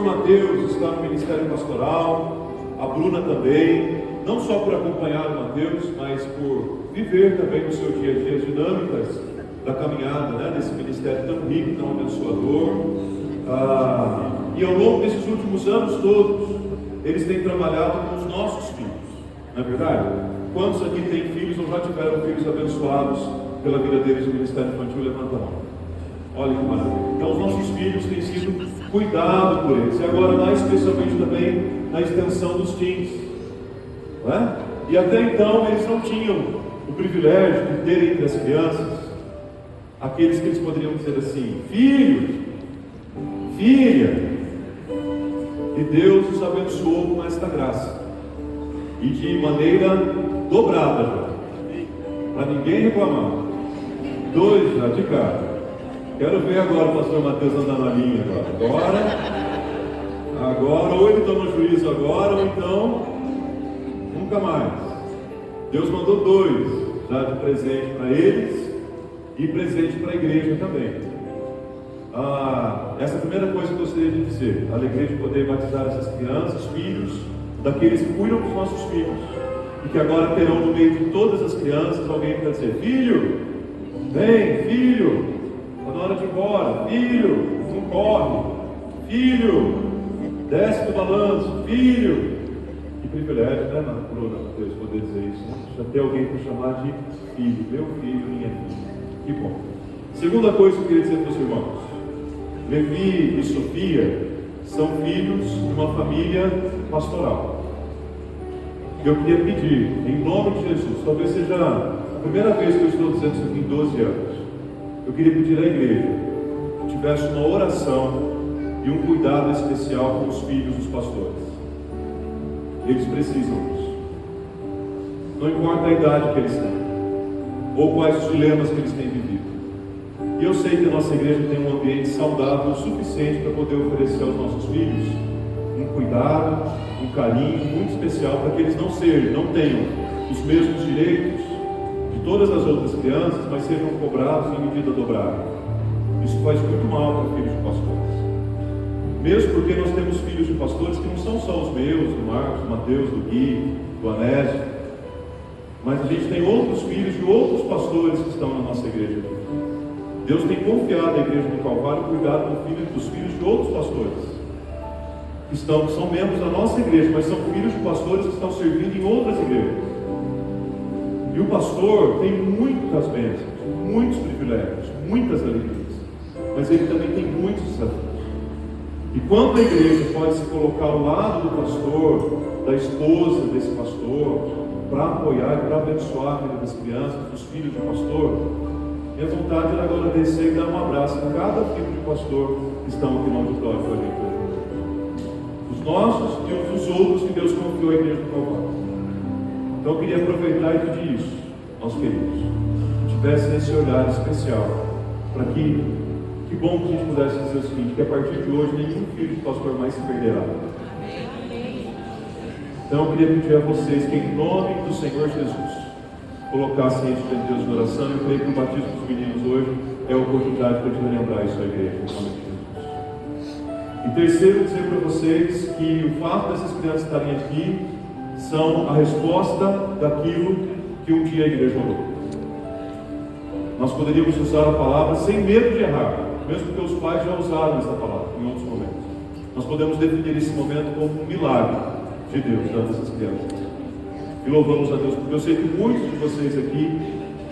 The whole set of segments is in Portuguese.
O Mateus está no Ministério Pastoral, a Bruna também, não só por acompanhar o Mateus, mas por viver também no seu dia a dia as dinâmicas da caminhada, né, desse ministério tão rico, tão abençoador. E ao longo desses últimos anos todos, eles têm trabalhado com os nossos filhos, não é verdade? Quantos aqui têm filhos ou já tiveram filhos abençoados pela vida deles no Ministério Infantil? Levanta a mão. Olha que maravilha. Então os nossos filhos têm sido cuidados por eles. E agora mais especialmente também na extensão dos teens, não é? E até então eles não tinham o privilégio de ter entre as crianças aqueles que eles poderiam dizer assim: filho, filha. E Deus os abençoou com esta graça, e de maneira dobrada já, para ninguém reclamar. 2 já de cara. Quero ver agora o pastor Mateus andar na linha agora, ou ele toma juízo agora, ou então nunca mais. Deus mandou 2 já de presente para eles e presente para a igreja também. Essa é a primeira coisa que eu gostaria de dizer: a alegria de poder batizar essas crianças, filhos daqueles que cuidam dos nossos filhos, e que agora terão no meio de todas as crianças alguém para dizer: filho, vem, filho, está na hora de ir embora, filho, não corre, filho, desce do balanço, filho. Que privilégio, né, Bruna, Deus poder dizer isso, né? Já ter alguém para chamar de filho, meu filho, minha filha. Que bom. Segunda coisa que eu queria dizer para os irmãos: Levi e Sofia são filhos de uma família pastoral. Eu queria pedir, em nome de Jesus, talvez seja a primeira vez que eu estou dizendo isso aqui em 12 anos, eu queria pedir à igreja que tivesse uma oração e um cuidado especial com os filhos dos pastores. Eles precisam disso. Não importa a idade que eles têm, ou quais os dilemas que eles têm vivido. E eu sei que a nossa igreja tem um ambiente saudável o suficiente para poder oferecer aos nossos filhos um cuidado, um carinho muito especial, para que eles não tenham os mesmos direitos de todas as outras crianças, mas sejam cobrados em medida dobrada. Isso faz muito mal para filhos de pastores. Mesmo porque nós temos filhos de pastores que não são só os meus, do Marcos, do Mateus, do Gui, do Anésio, mas a gente tem outros filhos de outros pastores que estão na nossa igreja. Deus tem confiado à igreja do Calvário cuidar dos filhos de outros pastores, que são membros da nossa igreja, mas são filhos de pastores que estão servindo em outras igrejas. E o pastor tem muitas bênçãos, muitos privilégios, muitas alegrias, mas ele também tem muitos desafios. E quando a igreja pode se colocar ao lado do pastor, da esposa desse pastor, para apoiar e para abençoar a vida das crianças, dos filhos do pastor, minha vontade era agora descer e dar um abraço a cada filho de pastor que estão aqui no auditório com a gente. Os nossos e os dos outros que Deus confiou à igreja do Calvário. Então eu queria aproveitar e pedir isso aos queridos, que tivessem esse olhar especial, para que bom que a gente pudesse dizer o seguinte: que a partir de hoje nenhum filho de pastor mais se perderá. Então eu queria pedir a vocês que, em nome do Senhor Jesus, colocassem isso diante de Deus em oração. Eu creio que o batismo dos meninos hoje é a oportunidade para te lembrar isso à igreja, em nome de Jesus. E terceiro, dizer para vocês que o fato dessas crianças estarem aqui são a resposta daquilo que um dia a igreja orou. Nós poderíamos usar a palavra sem medo de errar, mesmo porque os pais já usaram essa palavra em outros momentos. Nós podemos definir esse momento como um milagre de Deus dando essas crianças. E louvamos a Deus, porque eu sei que muitos de vocês aqui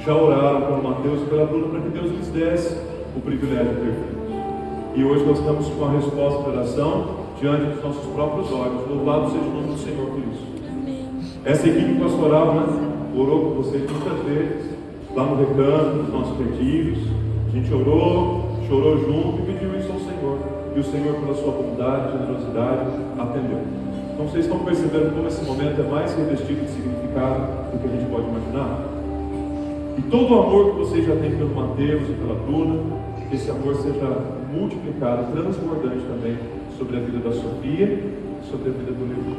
já oraram pelo Mateus e pela Bruna para que Deus lhes desse o privilégio de ter filhos. E hoje nós estamos com a resposta de oração diante dos nossos próprios olhos. Louvado seja o nome do Senhor por isso. Essa equipe pastoral, né, orou com vocês muitas vezes, lá no recanto, nos nossos retiros. A gente chorou junto e pediu isso ao Senhor. E o Senhor, pela sua bondade e generosidade, atendeu. Então vocês estão percebendo como esse momento é mais revestido de significado do que a gente pode imaginar? E todo o amor que vocês já têm pelo Mateus e pela Bruna, que esse amor seja multiplicado, transbordante também sobre a vida da Sofia e sobre a vida do Levi.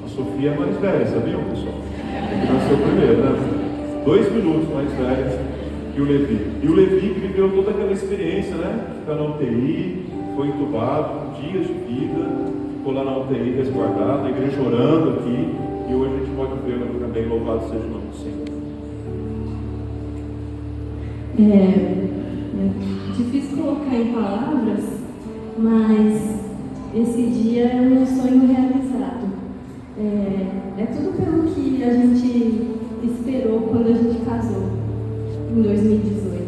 A Sofia é mais velha, sabiam, pessoal? É que nasceu primeiro, né? 2 minutos mais velha que o Levi. E o Levi que viveu toda aquela experiência, né? Ficar na UTI, foi entubado, com dias de vida, ficou lá na UTI resguardado, a igreja orando aqui, e hoje a gente pode vê-lo também. Louvado seja o nome do Senhor. É difícil colocar em palavras, mas esse dia é um sonho realizado. É tudo pelo que a gente esperou quando a gente casou, em 2018.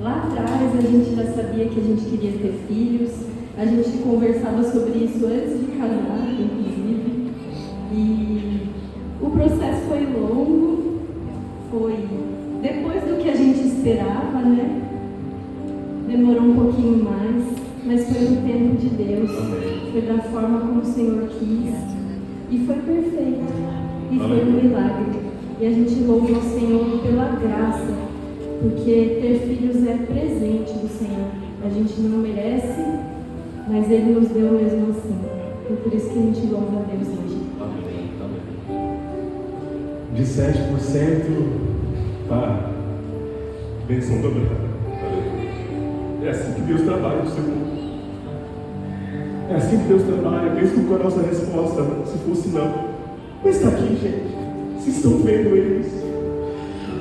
Lá atrás a gente já sabia que a gente queria ter filhos, a gente conversava sobre isso antes de casar, inclusive, e o processo foi longo, foi depois do que a gente esperava, né? Demorou um pouquinho mais, mas foi no tempo de Deus, foi da forma como o Senhor quis, e foi perfeito, e foi um milagre. E a gente louva o Senhor pela graça, porque ter filhos é presente do Senhor. A gente não merece, mas Ele nos deu mesmo assim. E por isso que a gente louva a Deus hoje. Amém. Amém. De 7% para bênção dobrada. É assim que Deus trabalha no seu mundo. É assim que Deus trabalha, mesmo com a nossa resposta, se fosse não. Mas está aqui, gente. Vocês estão vendo eles.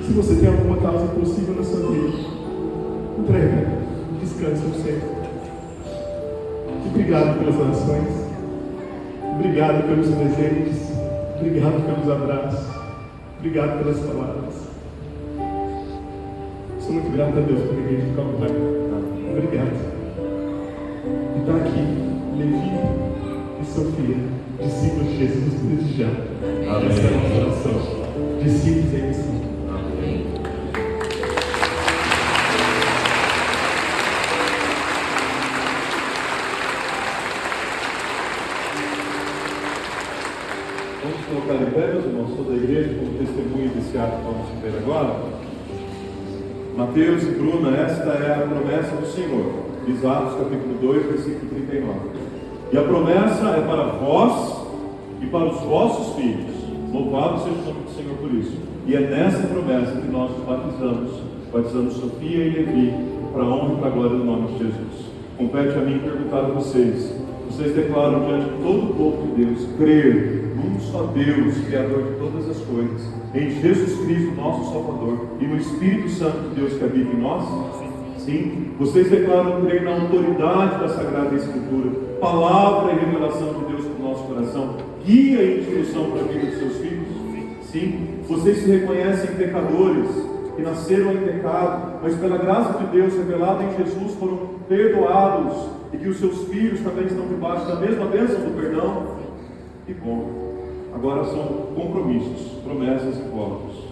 Se você tem alguma causa impossível na sua vida, entrega, descansa no Senhor. Obrigado pelas orações. Obrigado pelos presentes. Obrigado pelos abraços. Obrigado pelas palavras. Sou muito grato a Deus pela igreja de Calvário. Obrigado. E está aqui, Levi e Sofia, discípulos de Jesus, desde já. Essa é a nossa oração. Discípulos em missão. Amém. Vamos colocar em pé, meus irmãos, toda a igreja, como testemunho desse ato que vamos ver agora. Mateus e Bruna, esta é a promessa do Senhor. Diz Atos capítulo 2, versículo 39. E a promessa é para vós e para os vossos filhos. Louvado seja o nome do Senhor por isso. E é nessa promessa que nós nos batizamos Sofia e Levi, para a honra e para a glória do nome de Jesus. Compete a mim perguntar a vocês. Vocês declaram diante de todo o povo de Deus, crer num só Deus, Criador de todas as coisas, em Jesus Cristo, nosso Salvador, e no Espírito Santo de Deus que habita em nós? Sim. Vocês declaram crer na autoridade da Sagrada Escritura, palavra e revelação de Deus para o nosso coração, guia e instrução para a vida dos seus filhos? Sim. Vocês se reconhecem pecadores, que nasceram em pecado, mas pela graça de Deus revelada em Jesus foram perdoados, e que os seus filhos também estão debaixo da mesma bênção do perdão? Que bom. Agora são compromissos, promessas e votos.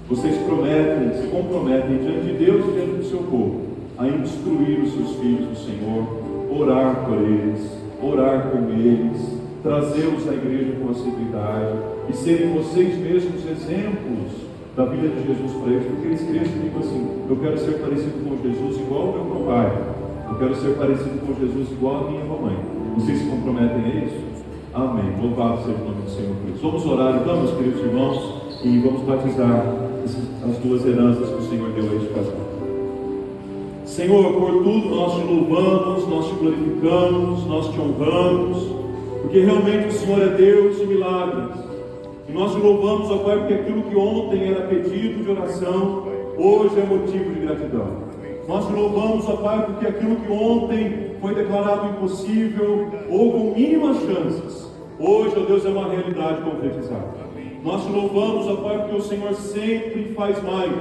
Vocês prometem, se comprometem diante de Deus e diante do seu povo a instruir os seus filhos do Senhor, orar por eles, orar com eles, trazê-los à igreja com assiduidade e serem vocês mesmos exemplos da vida de Jesus para eles, porque eles crescem e ficam assim: eu quero ser parecido com Jesus igual ao meu pai, eu quero ser parecido com Jesus igual à minha mamãe. Vocês se comprometem a isso? Amém. Louvado seja o nome do Senhor por isso. Vamos orar então, meus queridos irmãos, e vamos batizar as duas heranças que o Senhor deu a este casal. Senhor, por tudo nós te louvamos, nós te glorificamos, nós te honramos, porque realmente o Senhor é Deus de milagres. E nós te louvamos, ó Pai, porque aquilo que ontem era pedido de oração, hoje é motivo de gratidão. Nós te louvamos, ó Pai, porque aquilo que ontem foi declarado impossível ou com mínimas chances, hoje, ó Deus, é uma realidade concretizada. Nós te louvamos, ó Pai, porque o Senhor sempre faz mais,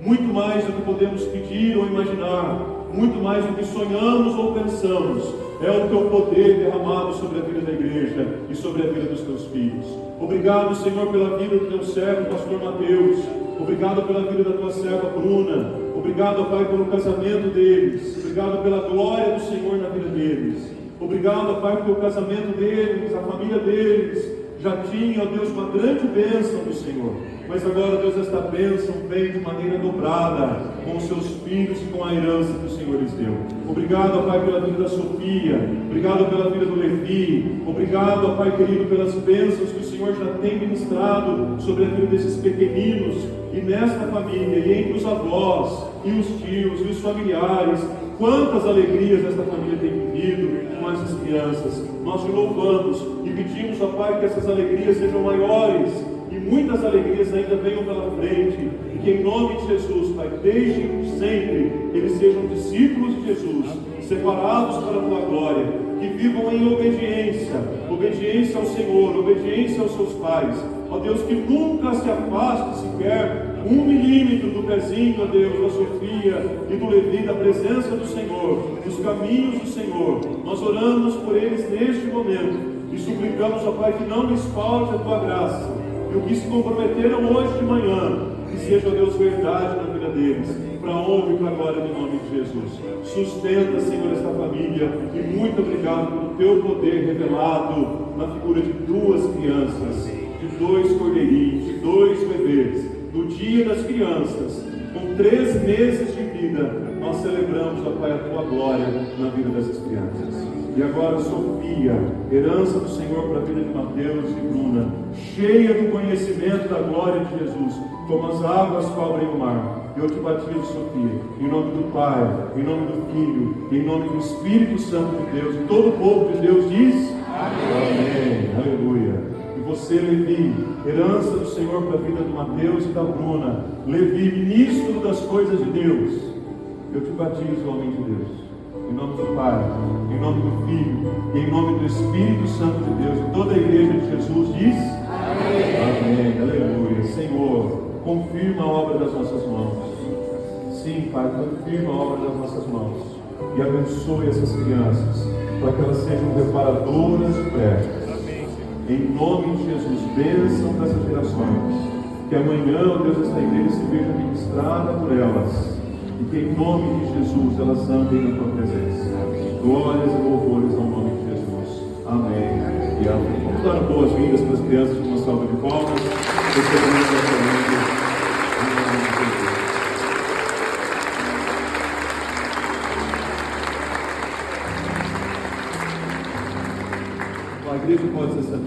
muito mais do que podemos pedir ou imaginar, muito mais do que sonhamos ou pensamos. É o teu poder derramado sobre a vida da igreja e sobre a vida dos teus filhos. Obrigado, Senhor, pela vida do teu servo, pastor Mateus. Obrigado pela vida da tua serva Bruna. Obrigado, Pai, pelo casamento deles. Obrigado pela glória do Senhor na vida deles. Obrigado, Pai, porque o casamento deles, a família deles, já tinha, ó Deus, uma grande bênção do Senhor. Mas agora, Deus, esta bênção vem de maneira dobrada com os seus filhos e com a herança que o Senhor lhes deu. Obrigado, ó Pai, pela vida da Sofia. Obrigado pela vida do Levi. Obrigado, ó Pai querido, pelas bênçãos que o Senhor já tem ministrado sobre a vida desses pequeninos e nesta família, e entre os avós, e os tios, e os familiares, Quantas alegrias esta família tem vivido com essas crianças. Nós te louvamos e pedimos, ó Pai, que essas alegrias sejam maiores e muitas alegrias ainda venham pela frente. E que em nome de Jesus, Pai, desde sempre eles sejam discípulos de Jesus, separados para a Tua glória, que vivam em obediência ao Senhor, obediência aos seus pais. Ó Deus, que nunca se afaste sequer 1 milímetro do pezinho, ó Deus, da Sofia e do Levi, da presença do Senhor, dos caminhos do Senhor. Nós oramos por eles neste momento e suplicamos, ó Pai, que não lhes falte a Tua graça. E o que se comprometeram hoje de manhã, que seja, ó Deus, verdade na vida deles, para a honra e para a glória do nome de Jesus. Sustenta, Senhor, esta família e muito obrigado pelo Teu poder revelado na figura de 2 crianças, de 2 cordeirinhos, de 2 bebês. No dia das crianças, com 3 meses de vida, nós celebramos, ó Pai, a Tua glória na vida dessas crianças. E agora, Sofia, herança do Senhor para a vida de Mateus e Bruna, cheia do conhecimento da glória de Jesus, como as águas cobrem o mar. Eu te batizo, Sofia, em nome do Pai, em nome do Filho, em nome do Espírito Santo de Deus. E todo o povo de Deus diz: Amém. Aleluia. E você, Levi, herança do Senhor para a vida do Mateus e da Bruna. Levi, ministro das coisas de Deus. Eu te batizo, homem de Deus. Em nome do Pai, em nome do Filho, e em nome do Espírito Santo de Deus. E toda a igreja de Jesus diz: Amém. Amém. Aleluia. Senhor, confirma a obra das nossas mãos. Sim, Pai, confirma a obra das nossas mãos. E abençoe essas crianças, para que elas sejam reparadoras de fé. Em nome de Jesus, bênção para essas gerações. Que amanhã, ó Deus, esta igreja se veja ministrada por elas. E que em nome de Jesus elas andem na Tua presença. Glórias e louvores ao nome de Jesus. Amém e amém. Vamos dar boas-vindas para as crianças com uma salva de palmas. A igreja pode se sentar.